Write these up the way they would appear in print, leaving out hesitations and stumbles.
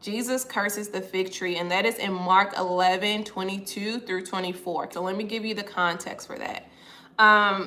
Jesus curses the fig tree, and that is in Mark 11:22 through 24. So let me give you the context for that.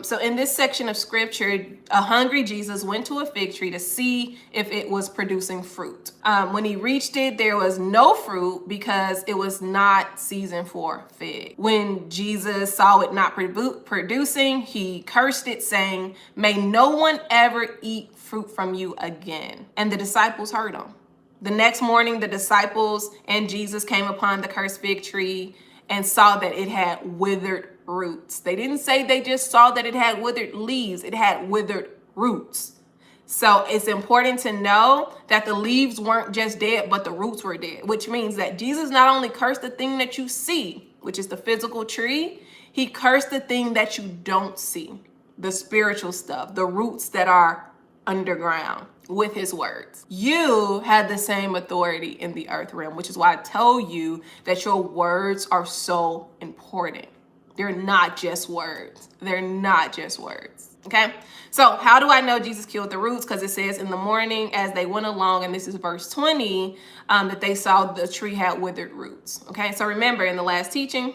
So in this section of scripture, a hungry Jesus went to a fig tree to see if it was producing fruit. When he reached it, there was no fruit because it was not season for fig. When Jesus saw it not producing, he cursed it, saying, "May no one ever eat fruit from you again." And the disciples heard him. The next morning, the disciples and Jesus came upon the cursed fig tree and saw that it had withered roots. They didn't say they just saw that it had withered leaves. It had withered roots. So it's important to know that the leaves weren't just dead, but the roots were dead, which means that Jesus not only cursed the thing that you see, which is the physical tree, he cursed the thing that you don't see, the spiritual stuff, the roots that are underground, with his words. You had the same authority in the earth realm, which is why I tell you that your words are so important. They're not just words. They're not just words. Okay. So how do I know Jesus killed the roots? Because it says in the morning as they went along, and this is verse 20, that they saw the tree had withered roots. Okay. So remember in the last teaching,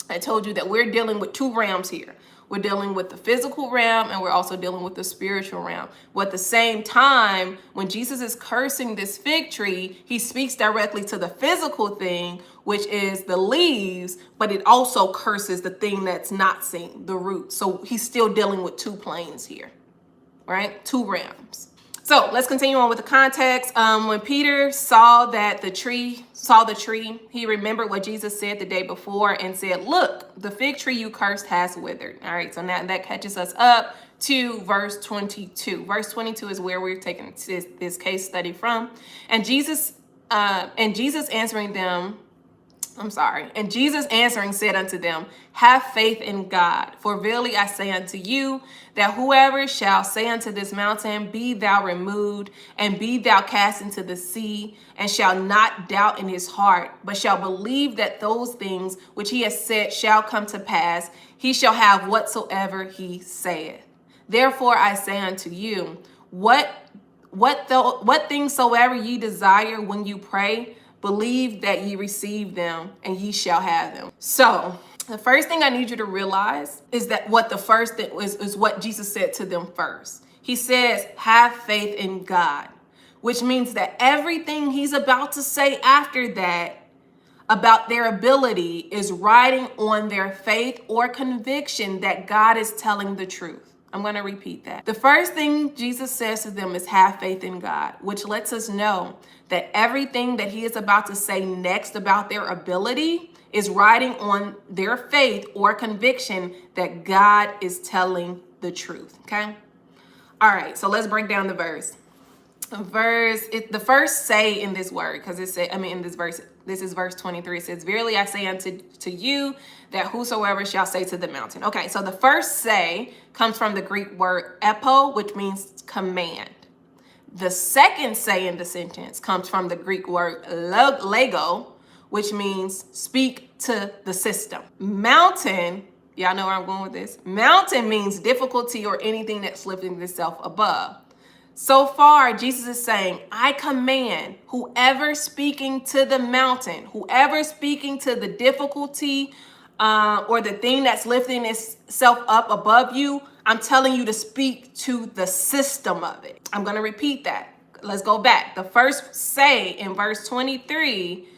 I told you that we're dealing with two realms here. We're dealing with the physical realm, and we're also dealing with the spiritual realm. But at the same time, when Jesus is cursing this fig tree, he speaks directly to the physical thing, which is the leaves, but it also curses the thing that's not seen, the roots. So he's still dealing with two planes here, right? Two realms. So let's continue on with the context. When Peter saw the tree, he remembered what Jesus said the day before and said, "Look, the fig tree you cursed has withered." All right, so now that catches us up to verse 22. Verse 22 is where we're taking this case study from. And Jesus answering said unto them, "Have faith in God. For verily I say unto you, that whoever shall say unto this mountain, Be thou removed, and be thou cast into the sea, and shall not doubt in his heart, but shall believe that those things which he has said shall come to pass, he shall have whatsoever he saith. Therefore I say unto you, what things soever ye desire when you pray, believe that ye receive them, and ye shall have them." So the first thing I need you to realize is that what the first thing is what Jesus said to them first. He says, "Have faith in God," which means that everything he's about to say after that about their ability is riding on their faith or conviction that God is telling the truth. I'm going to repeat that. The first thing Jesus says to them is have faith in God, which lets us know that everything that he is about to say next about their ability is riding on their faith or conviction that God is telling the truth. Okay. All right. So let's break down the verse. The first say in this word, because in this verse, this is verse 23. It says, "Verily I say unto you, that whosoever shall say to the mountain." Okay, so the first say comes from the Greek word epo, which means command. The second say in the sentence comes from the Greek word lego, which means speak to the system. Mountain, y'all know where I'm going with this. Mountain means difficulty or anything that's lifting itself above. So far, Jesus is saying, I command whoever speaking to the mountain, whoever speaking to the difficulty or the thing that's lifting itself up above you, I'm telling you to speak to the system of it. I'm going to repeat that. Let's go back. The first say in verse 23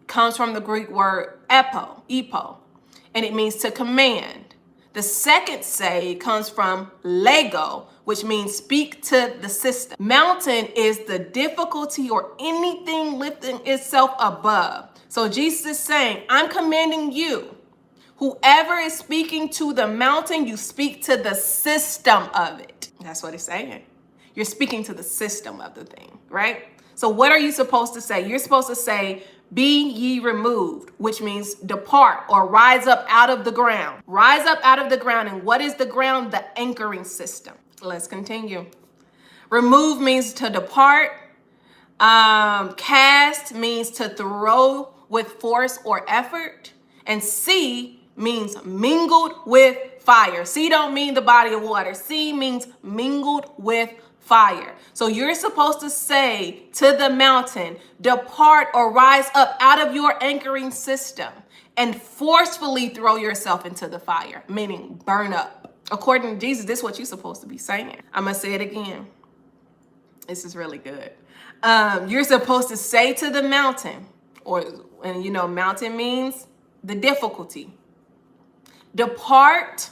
comes from the Greek word epo, and it means to command. The second say comes from lego, which means speak to the system. Mountain is the difficulty or anything lifting itself above. So Jesus is saying, I'm commanding you. Whoever is speaking to the mountain, you speak to the system of it. That's what he's saying. You're speaking to the system of the thing, right? So what are you supposed to say? You're supposed to say, "Be ye removed," which means depart or rise up out of the ground. Rise up out of the ground. And what is the ground? The anchoring system. Let's continue. Remove means to depart. Cast means to throw with force or effort. And sea means mingled with fire. Sea don't mean the body of water. Sea means mingled with fire. So you're supposed to say to the mountain, depart or rise up out of your anchoring system and forcefully throw yourself into the fire, meaning burn up. According to Jesus, this is what you're supposed to be saying. I'm going to say it again. This is really good. You're supposed to say to the mountain, mountain means the difficulty. Depart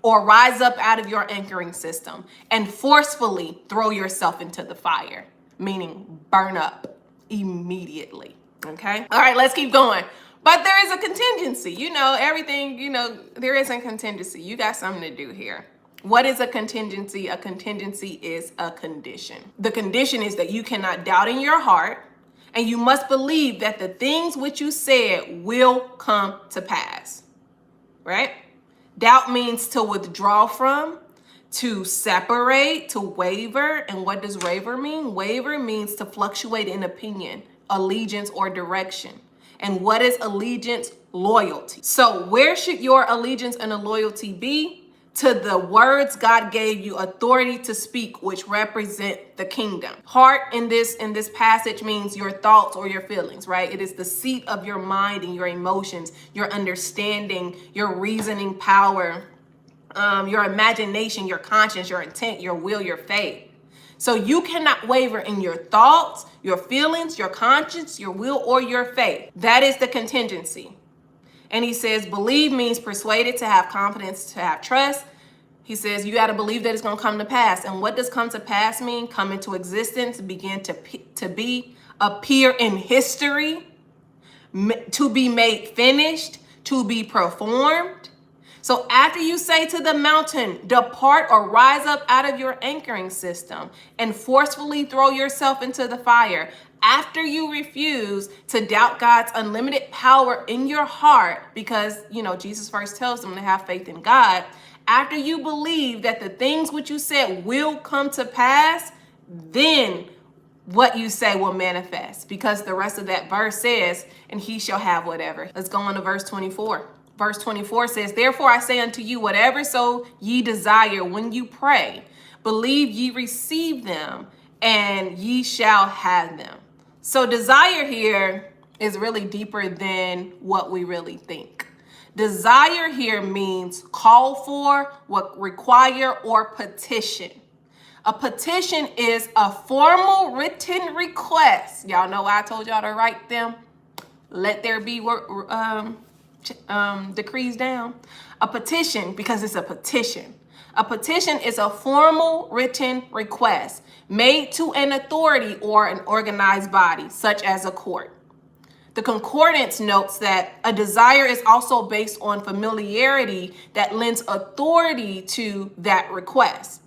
or rise up out of your anchoring system and forcefully throw yourself into the fire, meaning burn up immediately. Okay. All right, let's keep going. But there is a contingency. Everything, there is a contingency. You got something to do here. What is a contingency? A contingency is a condition. The condition is that you cannot doubt in your heart, and you must believe that the things which you said will come to pass. Right? Doubt means to withdraw from, to separate, to waver. And what does waver mean? Waver means to fluctuate in opinion, allegiance, or direction. And what is allegiance? Loyalty. So where should your allegiance and loyalty be? To the words God gave you authority to speak, which represent the kingdom. Heart in this passage means your thoughts or your feelings, right? It is the seat of your mind and your emotions, your understanding, your reasoning power, your imagination, your conscience, your intent, your will, your faith. So you cannot waver in your thoughts, your feelings, your conscience, your will, or your faith. That is the contingency. And he says, believe means persuaded, to have confidence, to have trust. He says, you got to believe that it's going to come to pass. And what does come to pass mean? Come into existence, begin to be, appear in history, to be made finished, to be performed. So after you say to the mountain, depart or rise up out of your anchoring system and forcefully throw yourself into the fire, after you refuse to doubt God's unlimited power in your heart, because, Jesus first tells them to have faith in God. After you believe that the things which you said will come to pass, then what you say will manifest, because the rest of that verse says, and he shall have whatever. Let's go on to verse 24. Verse 24 says, therefore I say unto you, whatever so ye desire when you pray, believe ye receive them, and ye shall have them. So desire here is really deeper than what we really think. Desire here means call for, what require, or petition. A petition is a formal written request. Y'all know why I told y'all to write them. Let there be decrees down. A petition, because it's a petition. A petition is a formal written request made to an authority or an organized body, such as a court. The concordance notes that a desire is also based on familiarity that lends authority to that request.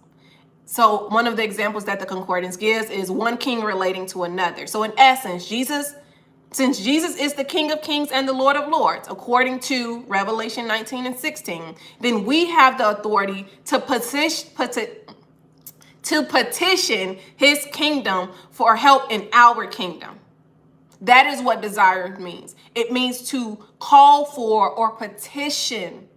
So one of the examples that the concordance gives is one king relating to another. So in essence, since Jesus is the King of Kings and the Lord of Lords, according to Revelation 19 and 16, then we have the authority to petition his kingdom for help in our kingdom. That is what desire means. It means to call for or petition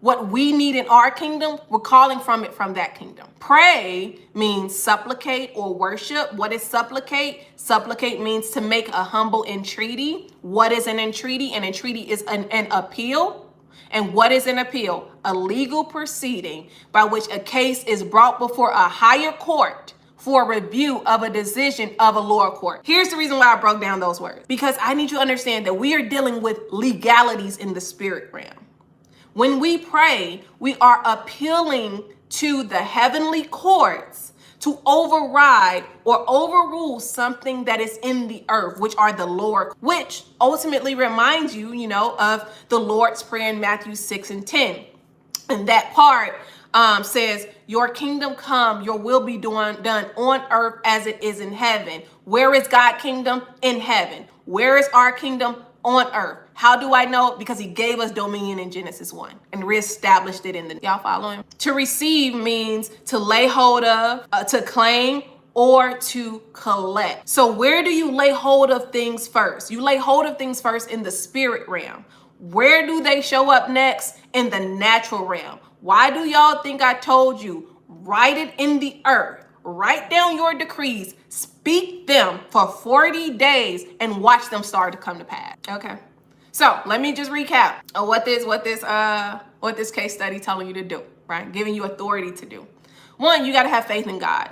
what we need in our kingdom. We're calling from that kingdom. Pray means supplicate or worship. What is supplicate? Supplicate means to make a humble entreaty. What is an entreaty? An entreaty is an appeal. And what is an appeal? A legal proceeding by which a case is brought before a higher court for review of a decision of a lower court. Here's the reason why I broke down those words. Because I need you to understand that we are dealing with legalities in the spirit realm. When we pray, we are appealing to the heavenly courts to override or overrule something that is in the earth, which are the lower, which ultimately reminds you, of the Lord's Prayer in Matthew 6 and 10. And that part says, your kingdom come, your will be done on earth as it is in heaven. Where is God's kingdom? In heaven. Where is our kingdom? On earth. How do I know? Because he gave us dominion in Genesis 1 and reestablished it in the, y'all following? To receive means to lay hold of, to claim, or to collect. So where do you lay hold of things first? You lay hold of things first in the spirit realm. Where do they show up next? In the natural realm. Why do y'all think I told you? Write it in the earth. write down your decrees, speak them for 40 days, and watch them start to come to pass. Okay. So let me just recap of what this case study telling you to do, right? Giving you authority to do. One, you got to have faith in God.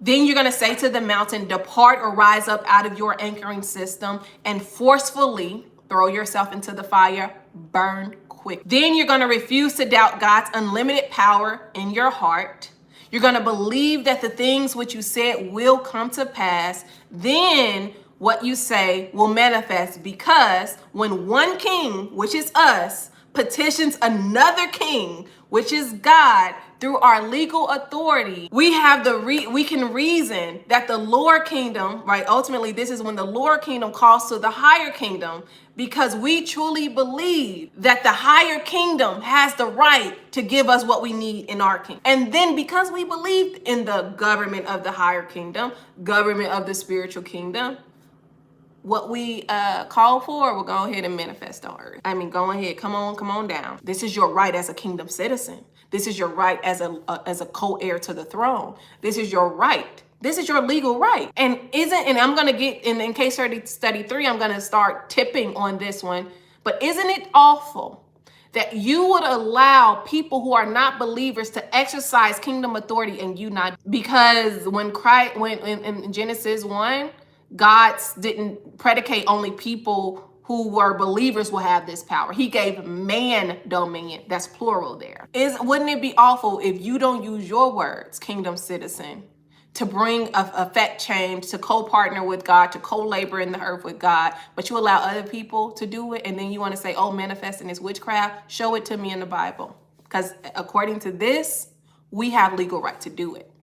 Then you're going to say to the mountain, depart or rise up out of your anchoring system and forcefully throw yourself into the fire, burn quick. Then you're going to refuse to doubt God's unlimited power in your heart. You're going to believe that the things which you said will come to pass. Then what you say will manifest, because when one king, which is us, petitions another king, which is God, through our legal authority, we can reason that the lower kingdom, right? Ultimately, this is when the lower kingdom calls to the higher kingdom, because we truly believe that the higher kingdom has the right to give us what we need in our kingdom. And then because we believe in the government of the higher kingdom, government of the spiritual kingdom, what we call for, we'll go ahead and manifest on earth. I mean, go ahead, come on down. This is your right as a kingdom citizen. This is your right as a co-heir to the throne. This is your right. This is your legal right. And I'm gonna get in case study 3, I'm gonna start tipping on this one. But isn't it awful that you would allow people who are not believers to exercise kingdom authority and you not? Because when in Genesis 1, God didn't predicate only people who were believers will have this power. He gave man dominion. That's plural there. Wouldn't it be awful if you don't use your words, kingdom citizen, to bring effect change, to co-partner with God, to co-labor in the earth with God, but you allow other people to do it, and then you want to say, oh, manifesting is witchcraft? Show it to me in the Bible. Because according to this, we have legal right to do it.